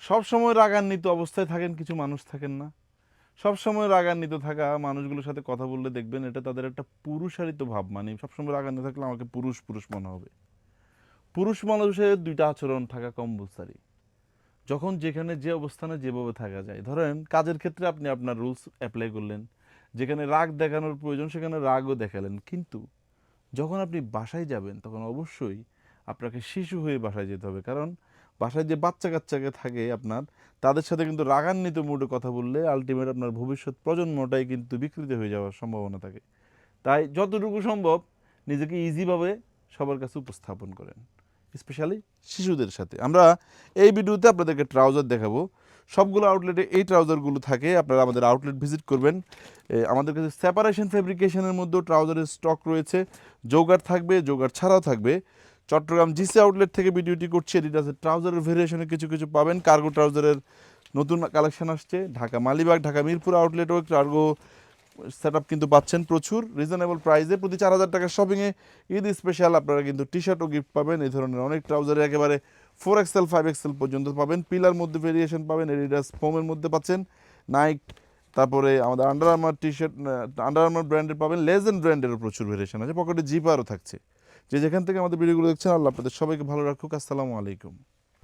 সবসময় রাগান্বিত অবস্থায় থাকেন, কিছু মানুষ থাকেন না, সবসময় রাগান্বিত থাকা মানুষগুলোর সাথে কথা বললে দেখবেন এটা তাদের একটা পুরুষারিত ভাব, মানে সবসময় রাগান্বিত থাকলে আমাকে পুরুষ পুরুষ মনে হবে। পুরুষ মানুষের দুইটা আচরণ থাকা কম্পালসারি। যখন যেখানে যে অবস্থানে যেভাবে থাকা যায়, ধরেন কাজের ক্ষেত্রে আপনি আপনার রুলস অ্যাপ্লাই করলেন, যেখানে রাগ দেখানোর প্রয়োজন সেখানে রাগও দেখালেন, কিন্তু যখন আপনি বাসায় যাবেন তখন অবশ্যই আপনাকে শিশু হয়ে বাসায় যেতে হবে। কারণ বাসায় যে বাচ্চা কাচ্চাকে থাকে আপনার, তাদের সাথে কিন্তু রাগান্বিত মুডে কথা বললে আলটিমেট আপনার ভবিষ্যৎ প্রজন্মটাই কিন্তু বিকৃত হয়ে যাওয়ার সম্ভাবনা থাকে। তাই যতটুকু সম্ভব নিজেকে ইজিভাবে সবার কাছে উপস্থাপন করেন, স্পেশালি শিশুদের সাথে। আমরা এই ভিডিওতে আপনাদেরকে ট্রাউজার দেখাবো। সবগুলো আউটলেটে এই ট্রাউজারগুলো থাকে, আপনারা আমাদের আউটলেট ভিজিট করবেন। আমাদের কাছে সেপারেশন ফেব্রিকেশনের মধ্যেও ট্রাউজারের স্টক রয়েছে, জোগাড় থাকবে, জোগাড় ছাড়াও থাকবে। চট্টগ্রাম জিসি আউটলেট থেকে ভিডিওটি করছি। এডিডাসের ট্রাউজারের ভেরিয়েশনে কিছু কিছু পাবেন। কার্গো ট্রাউজারের নতুন কালেকশন আসছে। ঢাকা মালিবাগ, ঢাকা মিরপুর আউটলেটও কার্গো সেট আপ কিন্তু পাচ্ছেন প্রচুর রিজনেবল প্রাইসে। প্রতি 4,000 টাকার শপিংয়ে ঈদ স্পেশাল আপনারা কিন্তু টি শার্টও গিফট পাবেন। এই ধরনের অনেক ট্রাউজারে একেবারে 4XL 5XL পর্যন্ত পাবেন। পিলার মধ্যে ভেরিয়েশন পাবেন, এডিডাস ফোমের মধ্যে পাচ্ছেন, নাইক, তারপরে আমাদের under armour T shirt, under armour ব্র্যান্ডের পাবেন, লেজেন্ড ব্র্যান্ডেরও প্রচুর ভেরিয়েশন আছে, পকেটে জিপারও থাকছে। যে যেখান থেকে আমাদের ভিডিওগুলো দেখছেন, আল্লাহ আপনাদের সবাইকে ভালো রাখুক। আসসালামু আলাইকুম।